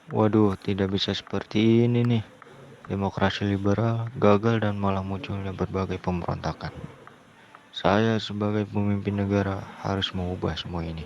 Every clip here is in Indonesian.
Waduh, tidak bisa seperti ini nih. Demokrasi liberal gagal dan malah munculnya berbagai pemberontakan. Saya sebagai pemimpin negara harus mengubah semua ini.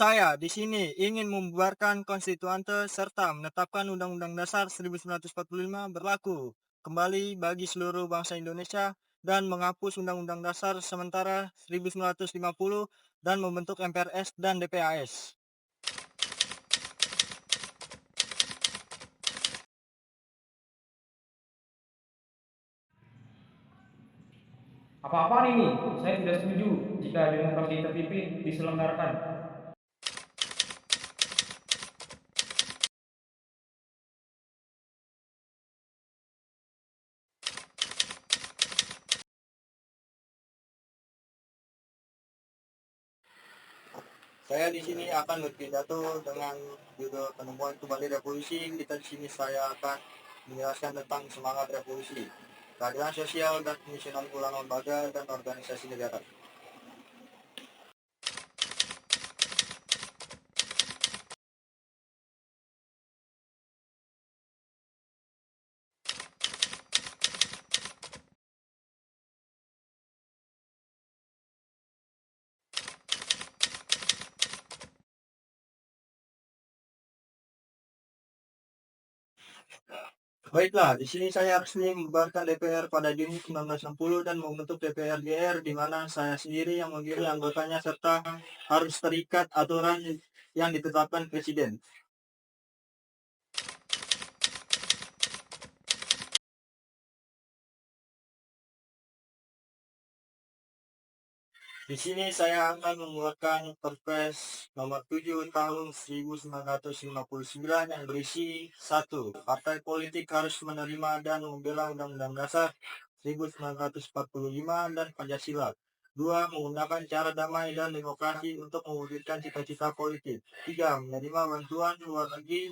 Saya di sini ingin membubarkan konstituante serta menetapkan Undang-Undang Dasar 1945 berlaku kembali bagi seluruh bangsa Indonesia dan menghapus Undang-Undang Dasar sementara 1950 dan membentuk MPRS dan DPAS. Apa-apaan ini? Saya tidak setuju jika demokrasi terpimpin diselenggarakan. Saya di sini akan berpidato dengan judul penemuan kembali revolusi. Kita di sini saya akan menjelaskan tentang semangat revolusi, keadilan sosial dan fungsional ulang lembaga dan organisasi negara. Baiklah, di sini saya resmi membubarkan DPR pada Juni 1960 dan membentuk DPR GR di mana saya sendiri yang memilih anggotanya serta harus terikat aturan yang ditetapkan Presiden. Di sini saya akan mengeluarkan Perpres nomor 7 tahun 1959 yang berisi 1. Partai politik harus menerima dan membela Undang-Undang Dasar 1945 dan Pancasila. 2. Menggunakan cara damai dan demokrasi untuk mewujudkan cita-cita politik. 3. Menerima bantuan luar negeri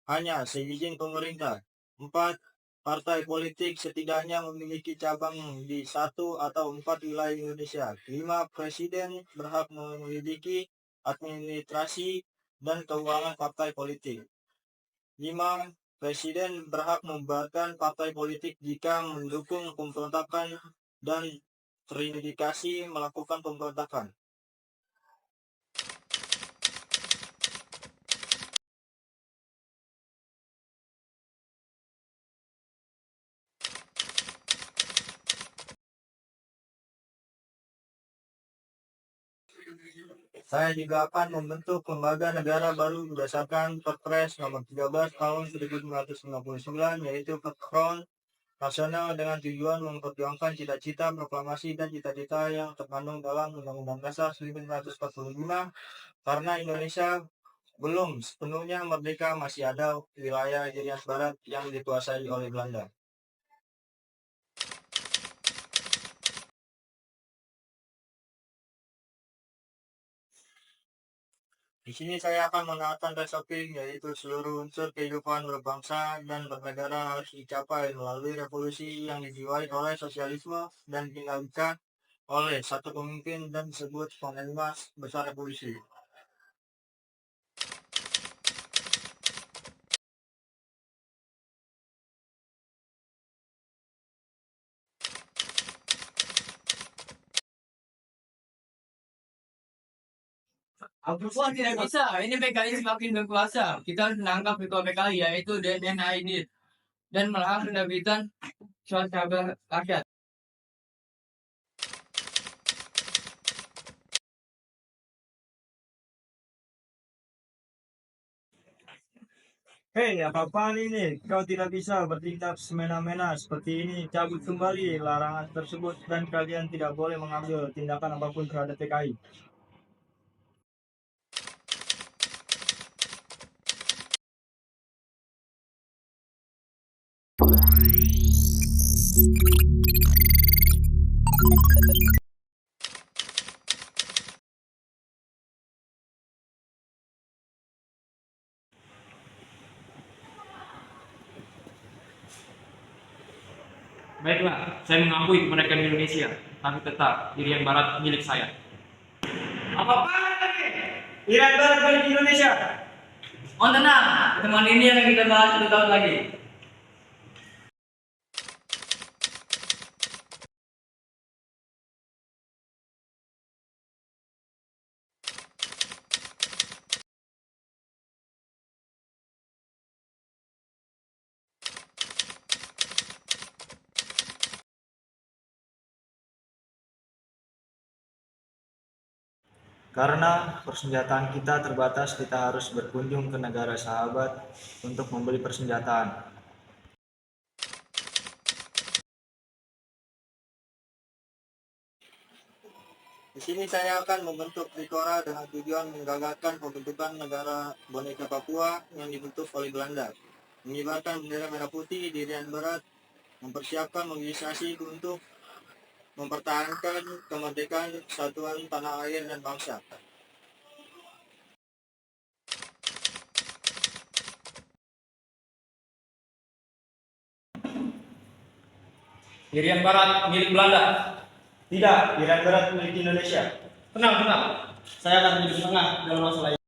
hanya seizin pemerintah. 4. Partai politik setidaknya memiliki cabang di 1 atau 4 wilayah Indonesia. 5. Presiden berhak menyelidiki administrasi dan keuangan partai politik. 5. Presiden berhak membubarkan partai politik jika mendukung pemberontakan dan terindikasi melakukan pemberontakan. Saya juga akan membentuk lembaga negara baru berdasarkan Perpres nomor 13 tahun 1999, yaitu Front Nasional, dengan tujuan memperjuangkan cita-cita proklamasi dan cita-cita yang terkandung dalam Undang-Undang Dasar 1945. Karena Indonesia belum sepenuhnya merdeka, masih ada wilayah Irian Barat yang dikuasai oleh Belanda. Di sini saya akan menawarkan resopi, yaitu seluruh unsur kehidupan berbangsa dan bernegara harus dicapai melalui revolusi yang dijiwai oleh sosialisme dan dikendalikan oleh satu pemimpin dan disebut panglima besar revolusi. Wah, tidak bisa. Ini PKI semakin berkuasa. Kita harus menangkap ketua PKI, yaitu Deden Aidit, dan melarang penerbitan surat kabar rakyat. Hei, apa-apaan ini? Kau tidak bisa bertindak semena-mena seperti ini. Cabut kembali larangan tersebut dan kalian tidak boleh mengambil tindakan apapun terhadap PKI. Baiklah, saya mengakui kemerdekaan Indonesia, tapi tetap Irian Barat milik saya. Apa-apaan lagi? Irian Barat milik Indonesia. Oh tenang, teman ini yang kita bahas 1 tahun lagi. Karena persenjataan kita terbatas, kita harus berkunjung ke negara sahabat untuk membeli persenjataan. Di sini saya akan membentuk Trikora dengan tujuan menggagalkan pembentukan negara boneka Papua yang dibentuk oleh Belanda, mengibarkan bendera merah putih di Irian Barat, mempersiapkan mobilisasi untuk mempertahankan kemerdekaan kesatuan tanah air dan bangsa. Irian Barat milik Belanda. Tidak, Irian Barat milik Indonesia. Tenang, tenang. Saya akan menjadi tengah dalam masalah ini.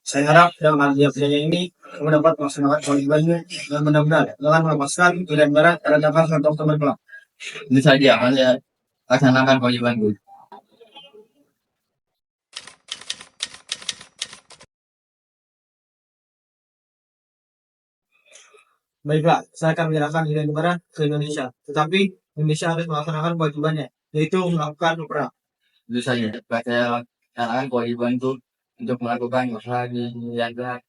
Saya harap dengan kerjanya ini kamu dapat melaksanakan kewajibanmu dan benar-benar dengan melepaskan Irian Barat pada tanggal 1 Oktober kelak. Tentu saja akan saya laksanakan kewajibanku. Baiklah, saya akan menyerahkan Irian Barat ke Indonesia. Tetapi Indonesia harus melaksanakan kewajibannya, yaitu melakukan perang. Tentu saja saya laksanakan kewajibanku untuk melakukan usaha di Irian Barat.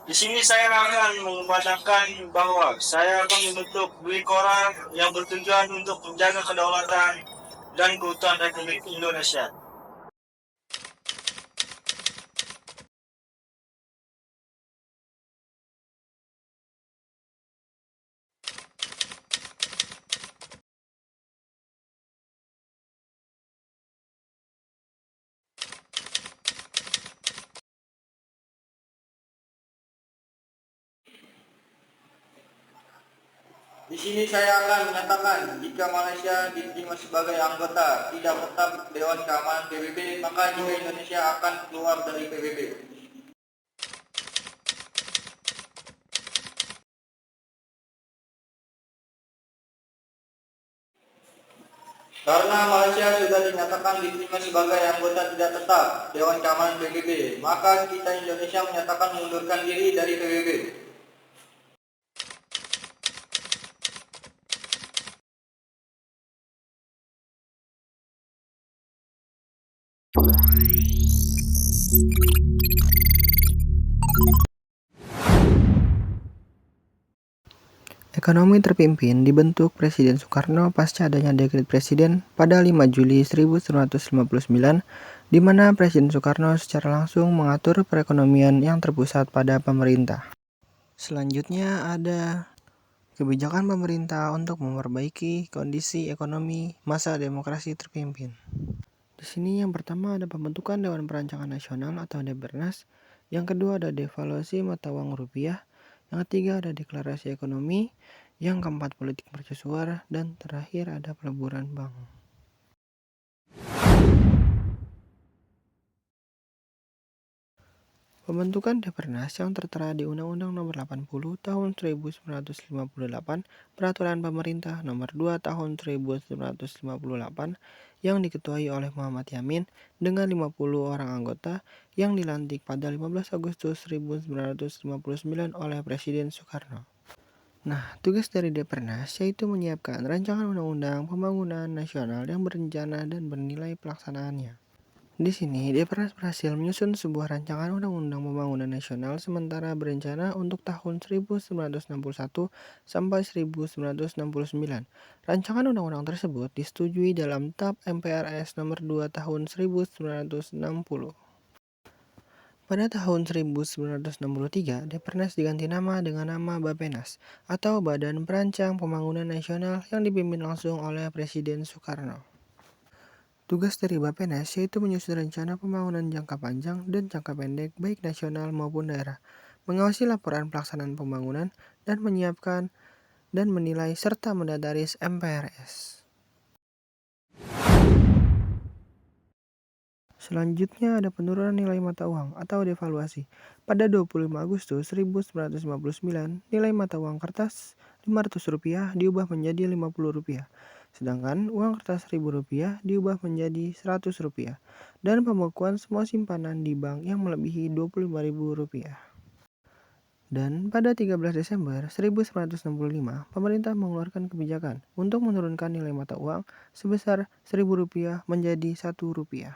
Di sini saya akan mengumandangkan bahwa saya akan membentuk Trikora yang bertujuan untuk menjaga kedaulatan dan keutuhan Republik Indonesia. Di sini saya akan menyatakan jika Malaysia diterima sebagai anggota tidak tetap Dewan Keamanan PBB, maka juga Indonesia akan keluar dari PBB. Karena Malaysia sudah dinyatakan diterima sebagai anggota tidak tetap Dewan Keamanan PBB, maka kita Indonesia menyatakan mengundurkan diri dari PBB. Ekonomi terpimpin dibentuk Presiden Soekarno pasca adanya dekret Presiden pada 5 Juli 1959, di mana Presiden Soekarno secara langsung mengatur perekonomian yang terpusat pada pemerintah. Selanjutnya ada kebijakan pemerintah untuk memperbaiki kondisi ekonomi masa demokrasi terpimpin. Di sini yang pertama ada pembentukan Dewan Perancangan Nasional atau Depernas, yang kedua ada devaluasi mata uang rupiah, yang ketiga ada deklarasi ekonomi, yang keempat politik mercusuar, dan terakhir ada peleburan bank. Pembentukan Depernas yang tertera di Undang-Undang Nomor 80 Tahun 1958, Peraturan Pemerintah Nomor 2 Tahun 1958 yang diketuai oleh Muhammad Yamin dengan 50 orang anggota yang dilantik pada 15 Agustus 1959 oleh Presiden Soekarno. Nah, tugas dari Depernas yaitu menyiapkan rancangan undang-undang pembangunan nasional yang berencana dan bernilai pelaksanaannya. Di sini, Depernas berhasil menyusun sebuah rancangan undang-undang pembangunan nasional sementara berencana untuk tahun 1961 sampai 1969. Rancangan undang-undang tersebut disetujui dalam TAP MPRS nomor 2 tahun 1960. Pada tahun 1963, Depernas diganti nama dengan nama Bappenas atau Badan Perancang Pembangunan Nasional yang dipimpin langsung oleh Presiden Soekarno. Tugas dari Bappenas yaitu menyusun rencana pembangunan jangka panjang dan jangka pendek baik nasional maupun daerah, mengawasi laporan pelaksanaan pembangunan, dan menyiapkan dan menilai serta mendataris MPRS. Selanjutnya ada penurunan nilai mata uang atau devaluasi. Pada 25 Agustus 1959, nilai mata uang kertas Rp500 diubah menjadi Rp50. Sedangkan uang kertas Rp1.000 diubah menjadi Rp100 dan pembekuan semua simpanan di bank yang melebihi Rp25.000. Dan pada 13 Desember 1965, pemerintah mengeluarkan kebijakan untuk menurunkan nilai mata uang sebesar Rp1.000 menjadi Rp1.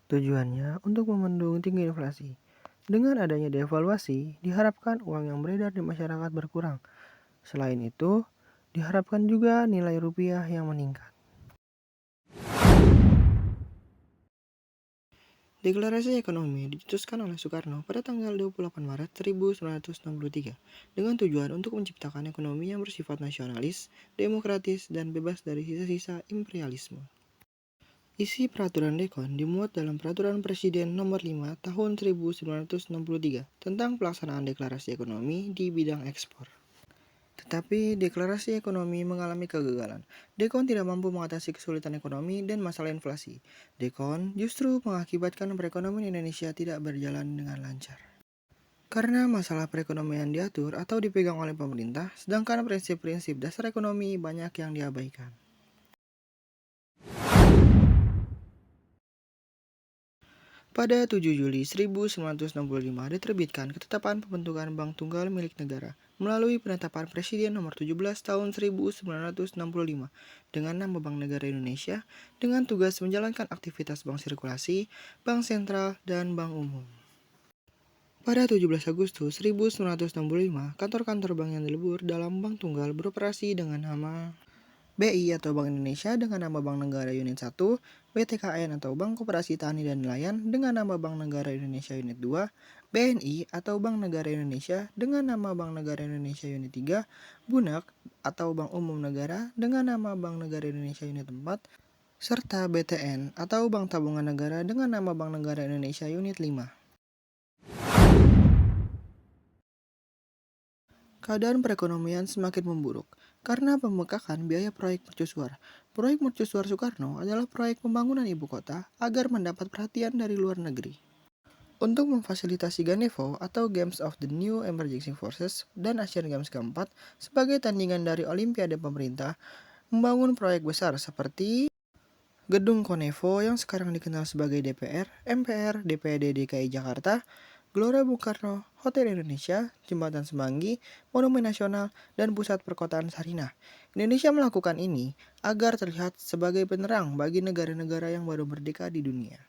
Tujuannya untuk membendung tinggi inflasi. Dengan adanya devaluasi, diharapkan uang yang beredar di masyarakat berkurang. Selain itu, diharapkan juga nilai rupiah yang meningkat. Deklarasi ekonomi dicetuskan oleh Soekarno pada tanggal 28 Maret 1963 dengan tujuan untuk menciptakan ekonomi yang bersifat nasionalis, demokratis, dan bebas dari sisa-sisa imperialisme. Isi peraturan Dekon dimuat dalam Peraturan Presiden Nomor 5 Tahun 1963 tentang pelaksanaan deklarasi ekonomi di bidang ekspor. Tetapi deklarasi ekonomi mengalami kegagalan. Dekon tidak mampu mengatasi kesulitan ekonomi dan masalah inflasi. Dekon justru mengakibatkan perekonomian Indonesia tidak berjalan dengan lancar. Karena masalah perekonomian diatur atau dipegang oleh pemerintah, sedangkan prinsip-prinsip dasar ekonomi banyak yang diabaikan. Pada 7 Juli 1965 diterbitkan Ketetapan Pembentukan Bank Tunggal milik negara melalui penetapan Presiden Nomor 17 Tahun 1965 dengan nama Bank Negara Indonesia dengan tugas menjalankan aktivitas bank sirkulasi, bank sentral, dan bank umum. Pada 17 Agustus 1965, kantor-kantor bank yang dilebur dalam Bank Tunggal beroperasi dengan nama BI atau Bank Indonesia dengan nama Bank Negara Unit 1, BTKN atau Bank Koperasi Tani dan Nelayan dengan nama Bank Negara Indonesia Unit 2, BNI atau Bank Negara Indonesia dengan nama Bank Negara Indonesia Unit 3, BUNAK atau Bank Umum Negara dengan nama Bank Negara Indonesia Unit 4, serta BTN atau Bank Tabungan Negara dengan nama Bank Negara Indonesia Unit 5. Keadaan perekonomian semakin memburuk karena pembengkakan biaya proyek mercusuar. Proyek mercusuar Soekarno adalah proyek pembangunan ibu kota agar mendapat perhatian dari luar negeri. Untuk memfasilitasi Ganevo atau Games of the New Emerging Forces dan Asian Games keempat sebagai tandingan dari Olimpiade pemerintah membangun proyek besar seperti Gedung Konevo yang sekarang dikenal sebagai DPR, MPR, DPD DKI Jakarta, Gelora Bung Karno, Hotel Indonesia, Jembatan Semanggi, Monumen Nasional, dan Pusat Perkotaan Sarinah. Indonesia melakukan ini agar terlihat sebagai penerang bagi negara-negara yang baru merdeka di dunia.